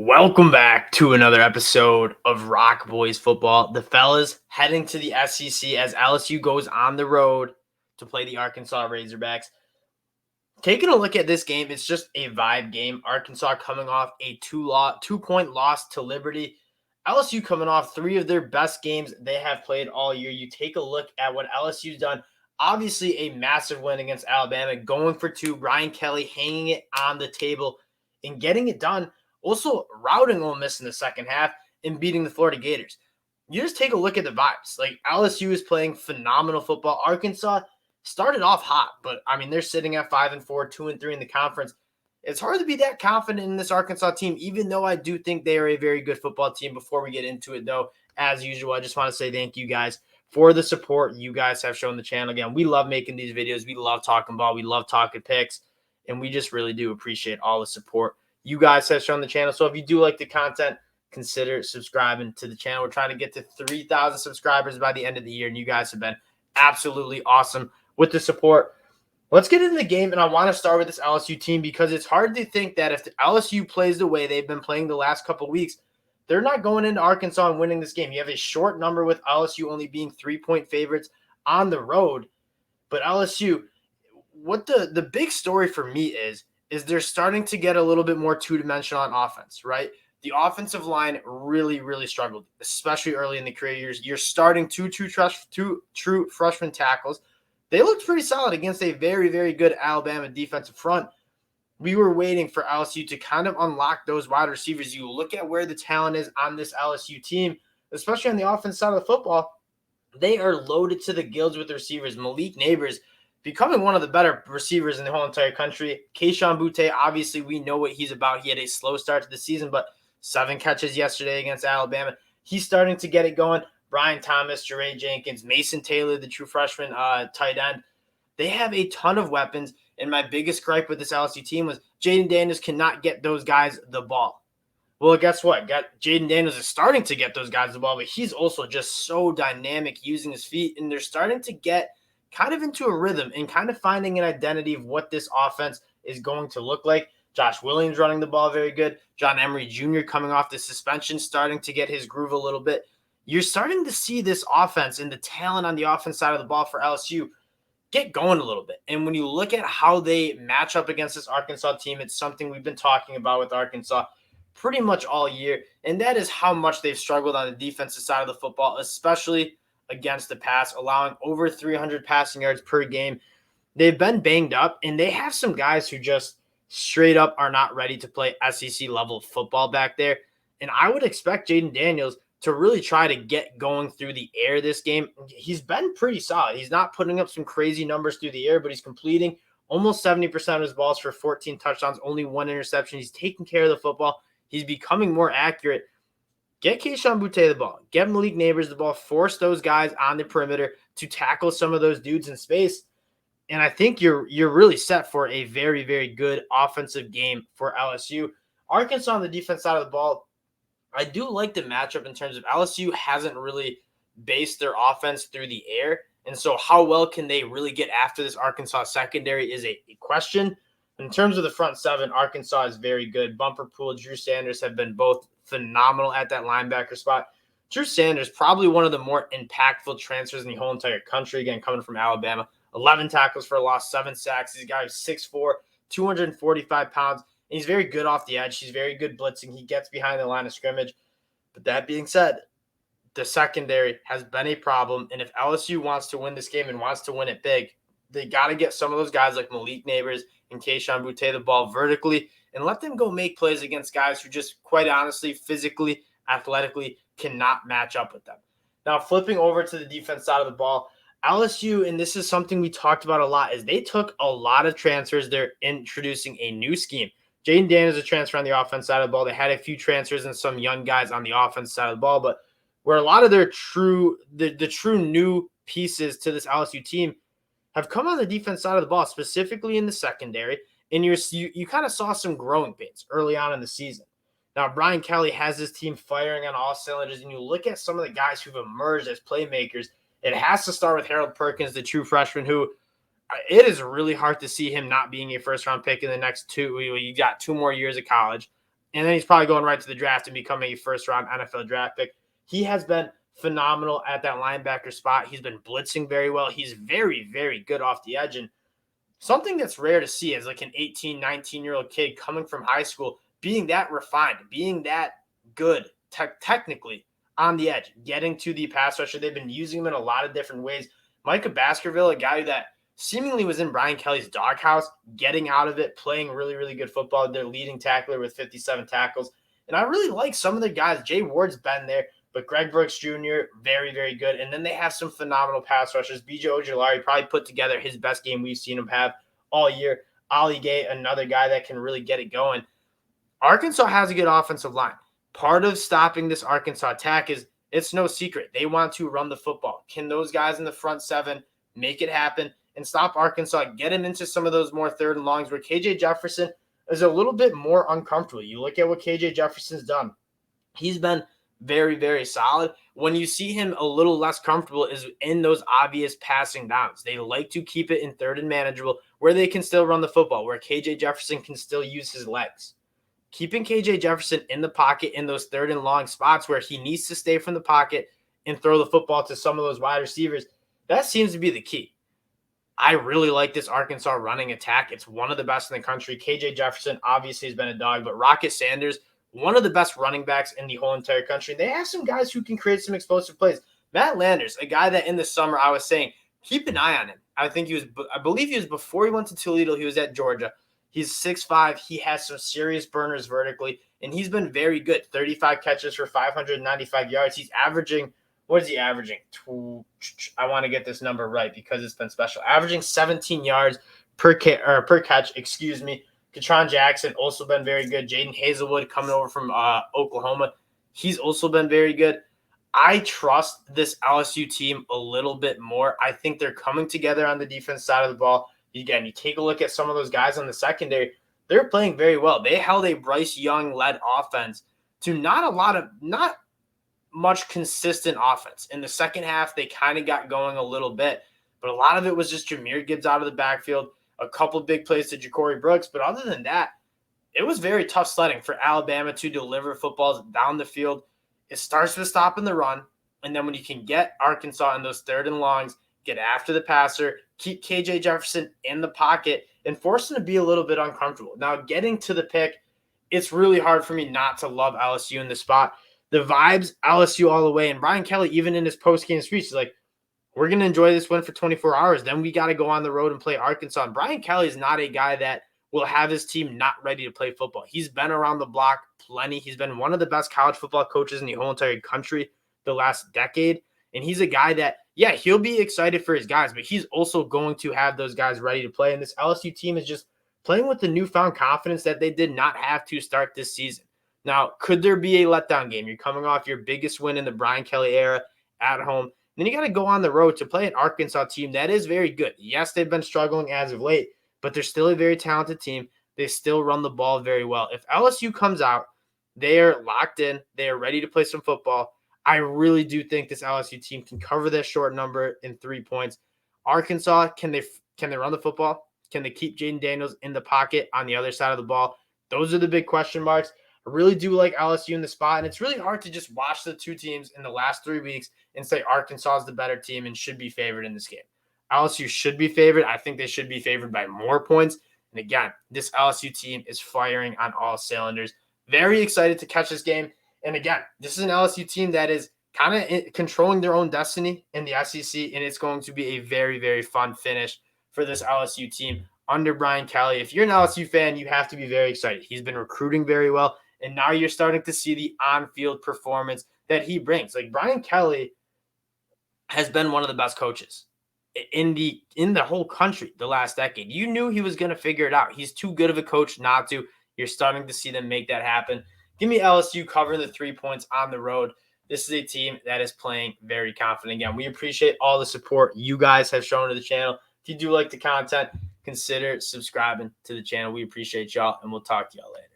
Welcome back to another episode of ROC Boys football. The fellas heading to the SEC as LSU goes on the road to play the Arkansas Razorbacks. Taking a look at this game, it's just a vibe game. Arkansas coming off a two-point loss to Liberty. LSU coming off three of their best games they have played all year. You take a look at what LSU's done. Obviously, a massive win against Alabama, going for two. Brian Kelly hanging it on the table and getting it done. Also routing Ole Miss in the second half and beating the Florida Gators. You just take a look at the vibes. Like, LSU is playing phenomenal football. Arkansas started off hot, but I mean, they're sitting at 5-4, 2-3 in the conference. It's hard to be that confident in this Arkansas team, even though I do think they are a very good football team. Before we get into it, though, as usual, I just want to say thank you guys for the support you guys have shown the channel. Again, we love making these videos. We love talking ball. We love talking picks, and we just really do appreciate all the support you guys have shown the channel. So if you do like the content, consider subscribing to the channel. We're trying to get to 3,000 subscribers by the end of the year, and you guys have been absolutely awesome with the support. Let's get into the game, and I want to start with this LSU team because it's hard to think that if the LSU plays the way they've been playing the last couple of weeks, they're not going into Arkansas and winning this game. You have a short number with LSU only being 3-point favorites on the road. But LSU, what the big story for me is they're starting to get a little bit more two-dimensional on offense, right? The offensive line really, really struggled, especially early in the career years. You're starting two true freshman tackles. They looked pretty solid against a very, very good Alabama defensive front. We were waiting for LSU to kind of unlock those wide receivers. You look at where the talent is on this LSU team, especially on the offense side of the football. They are loaded to the gills with receivers. Malik Neighbors becoming one of the better receivers in the whole entire country. Kayshon Boutte, obviously, we know what he's about. He had a slow start to the season, but 7 catches yesterday against Alabama. He's starting to get it going. Brian Thomas, Jeray Jenkins, Mason Taylor, the true freshman tight end. They have a ton of weapons, and my biggest gripe with this LSU team was Jaden Daniels cannot get those guys the ball. Well, guess what? Jaden Daniels is starting to get those guys the ball, but he's also just so dynamic using his feet, and they're starting to get kind of into a rhythm and kind of finding an identity of what this offense is going to look like. Josh Williams running the ball very good. John Emery Jr. coming off the suspension, starting to get his groove a little bit. You're starting to see this offense and the talent on the offense side of the ball for LSU get going a little bit. And when you look at how they match up against this Arkansas team, it's something we've been talking about with Arkansas pretty much all year, and that is how much they've struggled on the defensive side of the football, especially against the pass, allowing over 300 passing yards per game. They've been banged up, and they have some guys who just straight up are not ready to play SEC level football back there. And I would expect Jaden Daniels to really try to get going through the air this game. He's been pretty solid. He's not putting up some crazy numbers through the air, but he's completing almost 70% of his balls for 14 touchdowns, only 1 interception. He's taking care of the football. He's becoming more accurate. Get Kayshon Boutte the ball. Get Malik Neighbors the ball. Force those guys on the perimeter to tackle some of those dudes in space. And I think you're really set for a very, very good offensive game for LSU. Arkansas on the defense side of the ball, I do like the matchup in terms of LSU hasn't really based their offense through the air. And so how well can they really get after this Arkansas secondary is a question. In terms of the front seven, Arkansas is very good. Bumper Pool, Drew Sanders have been both phenomenal at that linebacker spot. Drew Sanders, probably one of the more impactful transfers in the whole entire country, again, coming from Alabama. 11 tackles for a loss, 7 sacks. He's a guy who's 6'4", 245 pounds, and he's very good off the edge. He's very good blitzing. He gets behind the line of scrimmage. But that being said, the secondary has been a problem, and if LSU wants to win this game and wants to win it big, they got to get some of those guys like Malik Neighbors and Kayshon Boutte the ball vertically and let them go make plays against guys who just, quite honestly, physically, athletically, cannot match up with them. Now, flipping over to the defense side of the ball, LSU, and this is something we talked about a lot, is they took a lot of transfers. They're introducing a new scheme. Jaden Daniels is a transfer on the offense side of the ball. They had a few transfers and some young guys on the offense side of the ball, but where a lot of their true new pieces to this LSU team have come on the defense side of the ball, specifically in the secondary, and you kind of saw some growing pains early on in the season. Now, Brian Kelly has his team firing on all cylinders, and you look at some of the guys who've emerged as playmakers. It has to start with Harold Perkins, the true freshman, who it is really hard to see him not being a first-round pick in the next 2. You got 2 more years of college. and then he's probably going right to the draft and becoming a first-round NFL draft pick. He has been phenomenal at that linebacker spot. He's been blitzing very well. He's very, very good off the edge. And something that's rare to see is like an 18, 19-year-old kid coming from high school being that refined, being that good technically on the edge, getting to the pass rusher. They've been using him in a lot of different ways. Micah Baskerville, a guy that seemingly was in Brian Kelly's doghouse, getting out of it, playing really, really good football. Their leading tackler with 57 tackles. And I really like some of the guys. Jay Ward's been there, but Greg Brooks Jr., very, very good. And then they have some phenomenal pass rushers. BJ Ojulari probably put together his best game we've seen him have all year. Ali Gay, another guy that can really get it going. Arkansas has a good offensive line. Part of stopping this Arkansas attack is it's no secret. They want to run the football. Can those guys in the front seven make it happen and stop Arkansas, get him into some of those more third and longs where KJ Jefferson is a little bit more uncomfortable? You look at what KJ Jefferson's done. He's been very, very solid. When you see him a little less comfortable is in those obvious passing downs. They like to keep it in third and manageable where they can still run the football, where KJ Jefferson can still use his legs. Keeping KJ Jefferson in the pocket in those third and long spots where he needs to stay from the pocket and throw the football to some of those wide receivers, that seems to be the key. I really like this Arkansas running attack. It's one of the best in the country. KJ Jefferson obviously has been a dog, but Rocket Sanders, one of the best running backs in the whole entire country. They have some guys who can create some explosive plays. Matt Landers, a guy that in the summer I was saying, keep an eye on him. I believe he was before he went to Toledo, he was at Georgia. He's 6'5". He has some serious burners vertically, and he's been very good. 35 catches for 595 yards. He's averaging, what is he averaging? I want to get this number right because it's been special. Averaging 17 yards per catch, excuse me. Katron Jackson also been very good. Jaden Hazelwood coming over from Oklahoma. He's also been very good. I trust this LSU team a little bit more. I think they're coming together on the defense side of the ball. Again, you take a look at some of those guys on the secondary, they're playing very well. They held a Bryce Young-led offense to not much consistent offense. In the second half, they kind of got going a little bit, but a lot of it was just Jahmyr Gibbs out of the backfield, a couple big plays to Ja'Cory Brooks, but other than that, it was very tough sledding for Alabama to deliver footballs down the field. It starts with stopping the run, and then when you can get Arkansas in those third and longs, get after the passer, keep KJ Jefferson in the pocket, and force him to be a little bit uncomfortable. Now, getting to the pick, it's really hard for me not to love LSU in the spot. The vibes, LSU all the way. And Brian Kelly, even in his post-game speech, is like, we're going to enjoy this win for 24 hours. Then we got to go on the road and play Arkansas. And Brian Kelly is not a guy that will have his team not ready to play football. He's been around the block plenty. He's been one of the best college football coaches in the whole entire country the last decade. And he's a guy that, yeah, he'll be excited for his guys, but he's also going to have those guys ready to play. And this LSU team is just playing with the newfound confidence that they did not have to start this season. Now, could there be a letdown game? You're coming off your biggest win in the Brian Kelly era at home. Then you got to go on the road to play an Arkansas team that is very good. Yes, they've been struggling as of late, but they're still a very talented team. They still run the ball very well. If LSU comes out, they are locked in. They are ready to play some football. I really do think this LSU team can cover that short number in 3 points. Arkansas, can they run the football? Can they keep Jaden Daniels in the pocket on the other side of the ball? Those are the big question marks. I really do like LSU in the spot, and it's really hard to just watch the two teams in the last 3 weeks and say Arkansas is the better team and should be favored in this game. LSU should be favored. I think they should be favored by more points. And again, this LSU team is firing on all cylinders. Very excited to catch this game. And again, this is an LSU team that is kind of controlling their own destiny in the SEC, and it's going to be a very, very fun finish for this LSU team under Brian Kelly. If you're an LSU fan, you have to be very excited. He's been recruiting very well, and now you're starting to see the on-field performance that he brings. Like, Brian Kelly has been one of the best coaches in the whole country the last decade. You knew he was going to figure it out. He's too good of a coach not to. You're starting to see them make that happen. Give me LSU covering the 3 points on the road. This is a team that is playing very confident. Again, we appreciate all the support you guys have shown to the channel. If you do like the content, consider subscribing to the channel. We appreciate y'all, and we'll talk to y'all later.